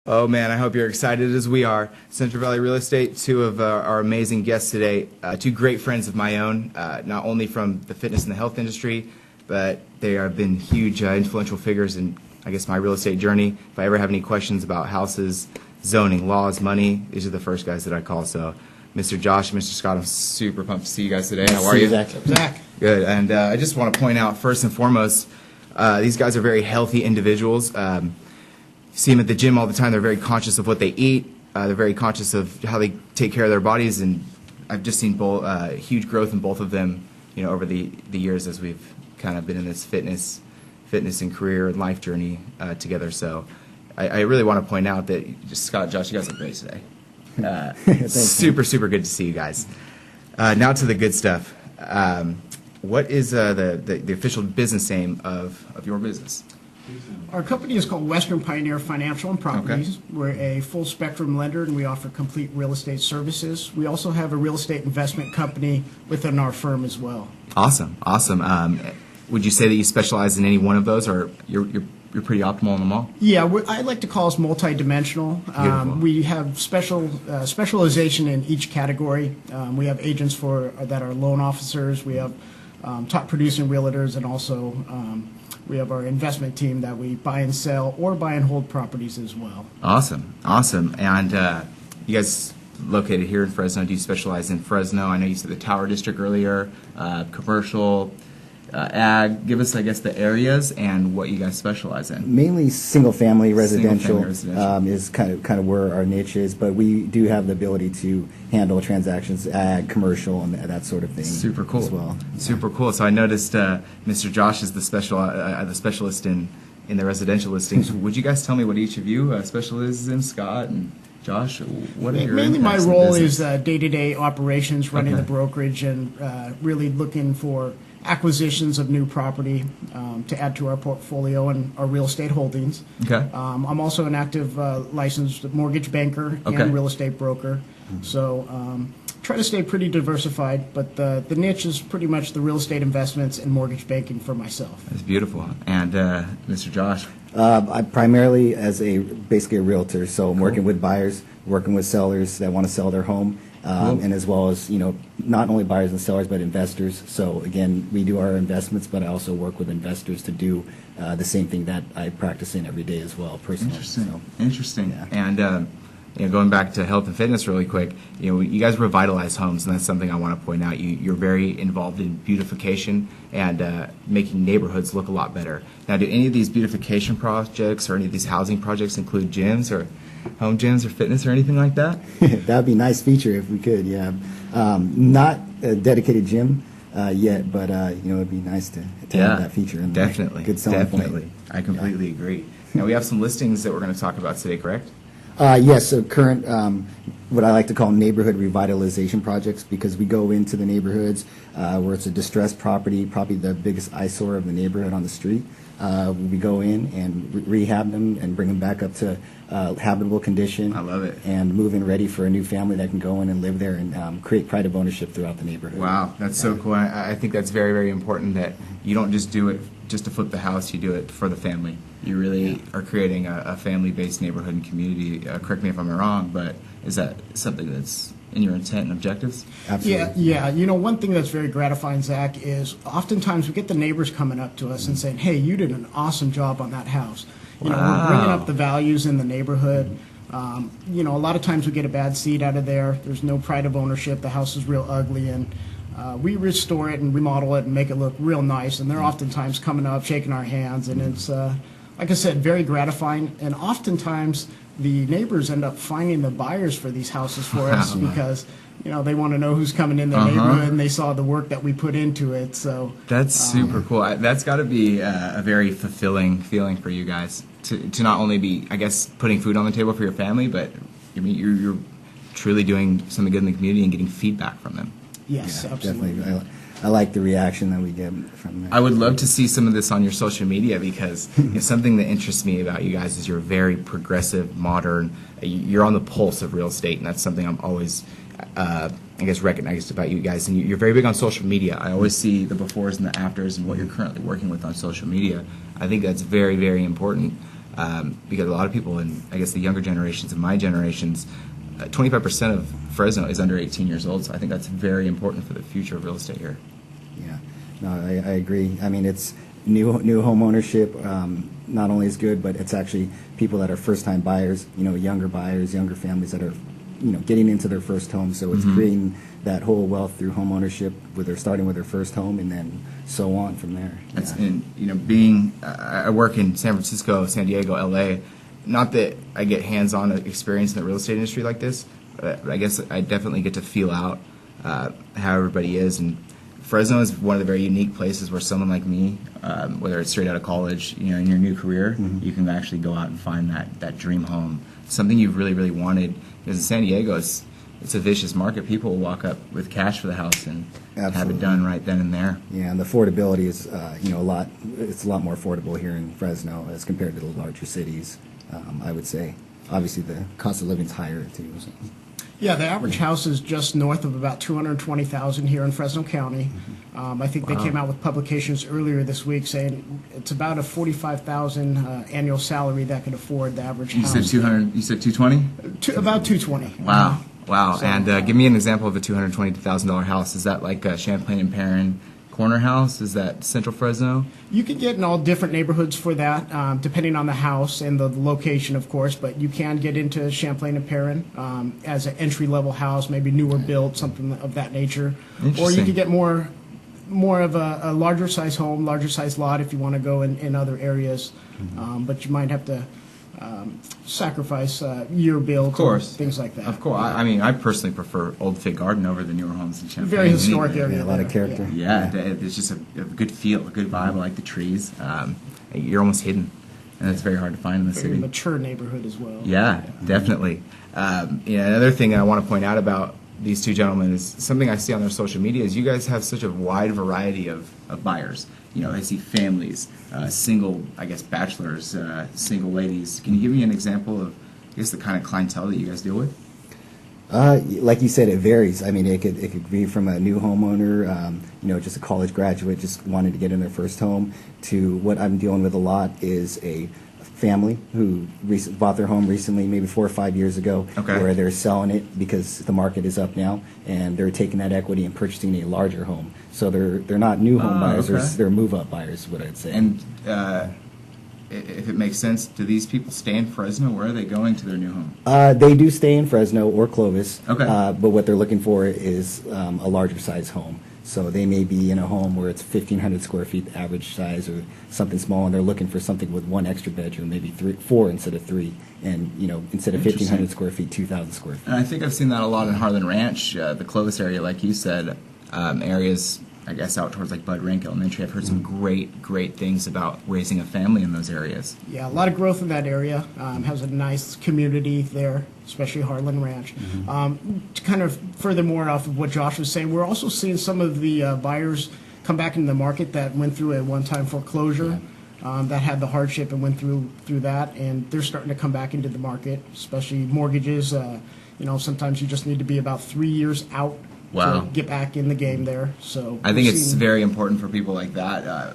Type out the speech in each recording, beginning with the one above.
Oh man, I hope you're excited as we are. Central Valley Real Estate, two of our amazing guests today, two great friends of my own, not only from the fitness and the health industry, but they have been huge influential figures in, I guess, my real estate journey. If I ever have any questions about houses, zoning, laws, money, these are the first guys that I call. So, Mr. Josh and Mr. Scott, I'm super pumped to see you guys today. How are you? Zach. Good. And I just want to point out, first and foremost, these guys are very healthy individuals. See them at the gym all the time. They're very conscious of what they eat. They're very conscious of how they take care of their bodies, and I've just seen huge growth in both of them, over the years as we've kind of been in this fitness and career and life journey together. So I really want to point out that just Scott, Josh, you guys look great today. Super good to see you guys. Now to the good stuff. What is the official business name of your business? Our company is called Western Pioneer Financial and Properties. Okay. We're a full spectrum lender, and we offer complete real estate services. We also have a real estate investment company within our firm as well. Awesome. Would you say that you specialize in any one of those, or you're pretty optimal in them all? Yeah, I like to call us multidimensional. We have specialization in each category. We have agents that are loan officers. We have top producing realtors, and also we have our investment team that we buy and sell or buy and hold properties as well. Awesome. And you guys located here in Fresno. Do you specialize in Fresno? I know you said the Tower District earlier, commercial, ag. Give us, I guess, the areas and what you guys specialize in. Mainly single-family residential, residential. Is kind of where our niche is, but we do have the ability to handle transactions, ag, commercial, and that sort of thing. Super cool. As well. Super cool. So I noticed Mr. Josh is the specialist in the residential listings. Would you guys tell me what each of you specializes in, Scott and Josh? What are your Mainly my impacts in role business? is day-to-day operations, running Okay. the brokerage, and really looking for acquisitions of new property to add to our portfolio and our real estate holdings. Okay. I'm also an active licensed mortgage banker Okay. and real estate broker. So try to stay pretty diversified, but the niche is pretty much the real estate investments and mortgage banking for myself. That's beautiful. And Mr. Josh? I primarily basically a realtor, so I'm working with buyers, working with sellers that want to sell their home, and as well as not only buyers and sellers but investors. So again, we do our investments, but I also work with investors to do the same thing that I practice in every day as well, personally. Interesting. Yeah. And going back to health and fitness really quick, you guys revitalize homes, and that's something I want to point out. You're very involved in beautification and making neighborhoods look a lot better. Now, do any of these beautification projects or any of these housing projects include gyms or home gyms or fitness or anything like that? That would be a nice feature if we could, yeah. Not a dedicated gym yet, but it'd be nice to have that feature in there. Definitely. Good selling Definitely. point. I completely agree. Now, we have some listings that we're going to talk about today, correct? Yes, so current, what I like to call neighborhood revitalization projects, because we go into the neighborhoods where it's a distressed property, probably the biggest eyesore of the neighborhood on the street. We go in and rehab them and bring them back up to habitable condition. I love it. And move in ready for a new family that can go in and live there and create pride of ownership throughout the neighborhood. Wow, that's so cool. I think that's very, very important that you don't just do it just to flip the house, you do it for the family. You really are creating a family-based neighborhood and community. Correct me if I'm wrong, but is that something that's in your intent and objectives? Absolutely. Yeah. One thing that's very gratifying, Zach, is oftentimes we get the neighbors coming up to us and saying, "Hey, you did an awesome job on that house." We're bringing up the values in the neighborhood. A lot of times we get a bad seed out of there. There's no pride of ownership. The house is real ugly, and we restore it and remodel it and make it look real nice. And they're oftentimes coming up, shaking our hands, and it's like I said, very gratifying. And oftentimes the neighbors end up finding the buyers for these houses for us because they want to know who's coming in the neighborhood, and they saw the work that we put into it. So that's super cool. That's got to be a very fulfilling feeling for you guys to not only be, I guess, putting food on the table for your family, but you're truly doing something good in the community and getting feedback from them. Yes, Yeah, absolutely. definitely. I like the reaction that we get from that. I would love to see some of this on your social media because something that interests me about you guys is you're very progressive, modern. You're on the pulse of real estate, and that's something I'm always, recognized about you guys. And you're very big on social media. I always see the befores and the afters and what you're currently working with on social media. I think that's very, very important. because a lot of people, and I guess the younger generations and my generations, 25% of Fresno is under 18 years old, so I think that's very important for the future of real estate here. Yeah, no, I agree. I mean, it's new home ownership not only is good, but it's actually people that are first-time buyers, younger buyers, younger families that are, getting into their first home. So it's creating that whole wealth through home ownership, where they're starting with their first home and then so on from there. That's, Yeah. and being, I work in San Francisco, San Diego, LA. Not that I get hands-on experience in the real estate industry like this, but I guess I definitely get to feel out how everybody is. And Fresno is one of the very unique places where someone like me, whether it's straight out of college, in your new career, you can actually go out and find that dream home, something you've really, really wanted. Because in San Diego, it's a vicious market. People will walk up with cash for the house and have Absolutely. it done right then and there. Yeah, and the affordability is, a lot. It's a lot more affordable here in Fresno as compared to the larger cities. I would say, obviously, the cost of living is higher too. So. Yeah, the average house is just north of about 220,000 here in Fresno County. I think they came out with publications earlier this week saying it's about a 45,000 annual salary that could afford the average You house. said 200. You said 220. About 220. Wow. Wow. So- And give me an example of a $220,000 house. Is that like a Champlain and Perrin corner house? Is that Central Fresno? You can get in all different neighborhoods for that, depending on the house and the location, of course. But you can get into Champlain and Perrin as an entry-level house, maybe newer built, something of that nature. Or you Interesting. could get more of a larger size home, larger size lot if you want to go in other areas. But you might have to sacrifice year build, Of course. things like that. Of course. I mean, I personally prefer Old Fig Garden over the newer homes in Champlain. Very historic Anyway. area. Yeah, a lot of there. character. Yeah, it's just a good feel, a good vibe. I like the trees. You're almost hidden, and it's very hard to find in the Very city. mature neighborhood as well. Yeah, definitely. Another thing I want to point out about these two gentlemen is something I see on their social media is you guys have such a wide variety of buyers. I see families, single, I guess, bachelors, single ladies. Can you give me an example of, I guess, the kind of clientele that you guys deal with? Like you said, it varies. I mean, it could be from a new homeowner, just a college graduate just wanting to get in their first home, to what I'm dealing with a lot is a family who bought their home recently, maybe 4 or 5 years ago, Okay. where they're selling it because the market is up now, and they're taking that equity and purchasing a larger home. So they're not new home buyers; okay. they're move-up buyers, is what I'd say. And if it makes sense, do these people stay in Fresno? Where are they going to their new home? They do stay in Fresno or Clovis, Okay. But what they're looking for is a larger size home. So they may be in a home where it's 1,500 square feet average size or something small, and they're looking for something with one extra bedroom, maybe four instead of three, and instead of 1,500 square feet, 2,000 square feet. And I think I've seen that a lot in Harlan Ranch, the Clovis area, like you said, areas, I guess, out towards like Bud Rank Elementary. I've heard some great things about raising a family in those areas. Yeah, a lot of growth in that area. Has a nice community there, especially Harlan Ranch. To kind of furthermore off of what Josh was saying, we're also seeing some of the buyers come back into the market that went through a one-time foreclosure, that had the hardship and went through that, and they're starting to come back into the market, especially mortgages. Sometimes you just need to be about 3 years out Wow. to get back in the game there. So I think we're it's seeing- very important for people like that,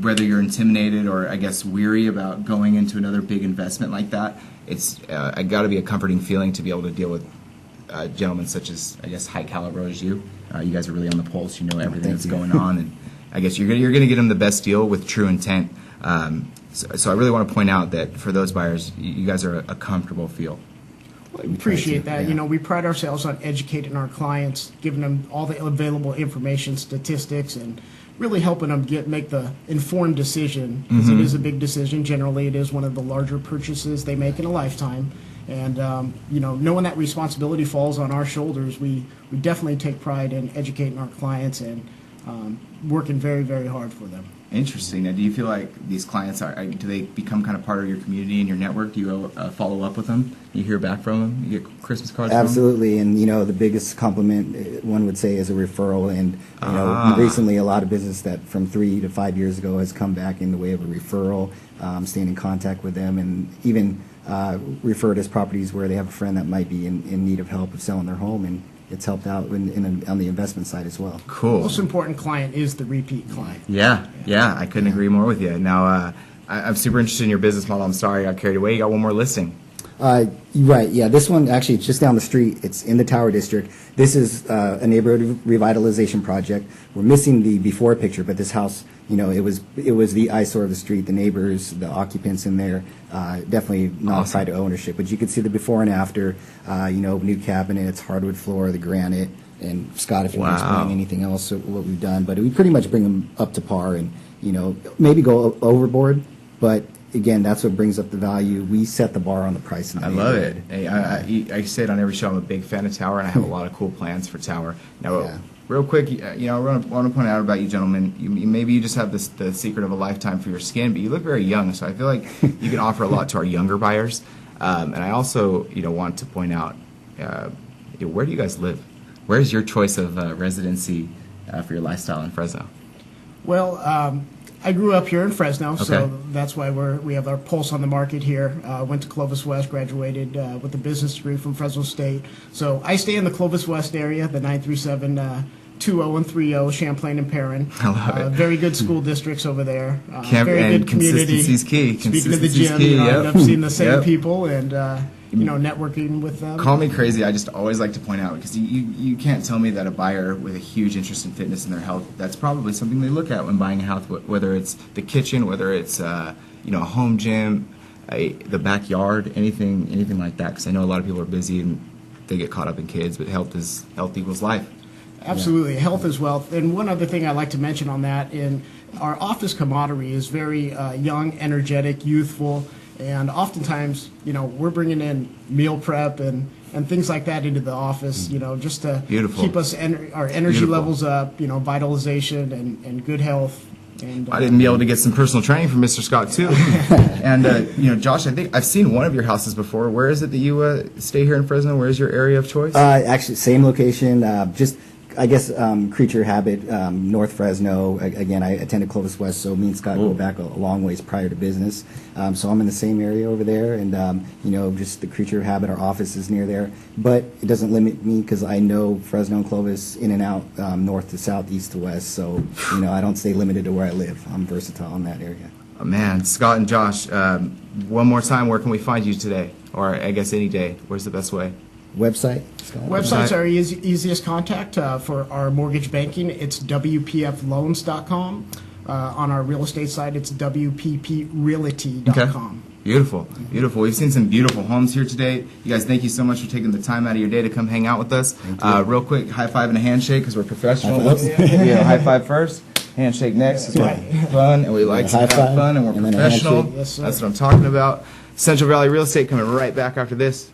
whether you're intimidated or, I guess, weary about going into another big investment like that. It's got to be a comforting feeling to be able to deal with gentlemen such as, I guess, high caliber as you. You guys are really on the pulse. You know everything Thank that's you. going on, and I guess you're going to get them the best deal with true intent. So I really want to point out that for those buyers, you guys are a comfortable feel. We appreciate that. yeah. We pride ourselves on educating our clients, giving them all the available information, statistics, and really helping them make the informed decision. 'Cause it is a big decision. Generally, it is one of the larger purchases they make in a lifetime. And, knowing that responsibility falls on our shoulders, we definitely take pride in educating our clients and working very, very hard for them. Interesting. Now, do you feel like these clients do they become kind of part of your community and your network? Do you follow up with them? You hear back from them? You get Christmas cards from them? Absolutely, and the biggest compliment one would say is a referral. And recently, a lot of business that from 3 to 5 years ago has come back in the way of a referral. Staying in contact with them, and even referred us properties where they have a friend that might be in need of help of selling their home, and it's helped out on the investment side as well. Cool. Most important client is the repeat client. Yeah, I couldn't agree more with you. Now, I'm super interested in your business model. I'm sorry I got carried away. You got one more listing. Right, yeah. This one actually it's just down the street. It's in the Tower District. This is a neighborhood revitalization project. We're missing the before picture, but this house, it was the eyesore of the street. The neighbors, the occupants in there, definitely not Awesome. pride of ownership. But you can see the before and after. New cabinets, hardwood floor, the granite. And Scott, if you want to Wow. explain anything else of what we've done, but we pretty much bring them up to par, and maybe go overboard, but. Again, that's what brings up the value. We set the bar on the price. In the I love it. neighborhood. Hey, I say it on every show. I'm a big fan of Tower, and I have a lot of cool plans for Tower. Now, Yeah. real quick, I want to point out about you gentlemen. Maybe you just have the secret of a lifetime for your skin, but you look very young. So I feel like you can offer a lot to our younger buyers. And I also, want to point out, where do you guys live? Where's your choice of residency for your lifestyle in Fresno? Well, I grew up here in Fresno, Okay. so that's why we have our pulse on the market here. Went to Clovis West, graduated with a business degree from Fresno State. So I stay in the Clovis West area, the 937, 20 and 30, Champlain and Perrin. I love it. Very good school districts over there. And Very good community. consistency's key. Speaking of the Consistency's gym, key, I yep. end up seeing the same Yep. people and networking with them. Call me crazy. I just always like to point out because you can't tell me that a buyer with a huge interest in fitness and their health, that's probably something they look at when buying a house, whether it's the kitchen, whether it's a home gym, the backyard, anything like that. Because I know a lot of people are busy and they get caught up in kids, but health equals life. Absolutely. Health is wealth. And one other thing I'd like to mention on that, our office camaraderie is very young, energetic, youthful, and oftentimes, we're bringing in meal prep and things like that into the office, just to Beautiful. keep us our energy Beautiful. levels up, vitalization and good health. And I didn't be able to get some personal training from Mr. Scott too. And Josh, I think I've seen one of your houses before. Where is it that you stay here in Fresno? Where is your area of choice? Actually, same location. I guess Creature Habit, North Fresno. Again, I attended Clovis West, so me and Scott go back a long ways prior to business. So I'm in the same area over there, and just the Creature Habit. Our office is near there, but it doesn't limit me because I know Fresno and Clovis in and out, north to south, east to west. So I don't stay limited to where I live. I'm versatile in that area. Oh, man, Scott and Josh, one more time, where can we find you today? Or I guess any day. Where's the best way? Website, Scott? Website's our easiest contact for our mortgage banking. It's WPFloans.com. On our real estate side, it's WPPrealty.com. Beautiful, beautiful. We've seen some beautiful homes here today. You guys, thank you so much for taking the time out of your day to come hang out with us. Real quick, high five and a handshake because we're professional. High five first, handshake next. It's fun, and we like to High have five, fun, and we're and then a professional. handshake. Yes, sir. That's what I'm talking about. Central Valley Real Estate coming right back after this.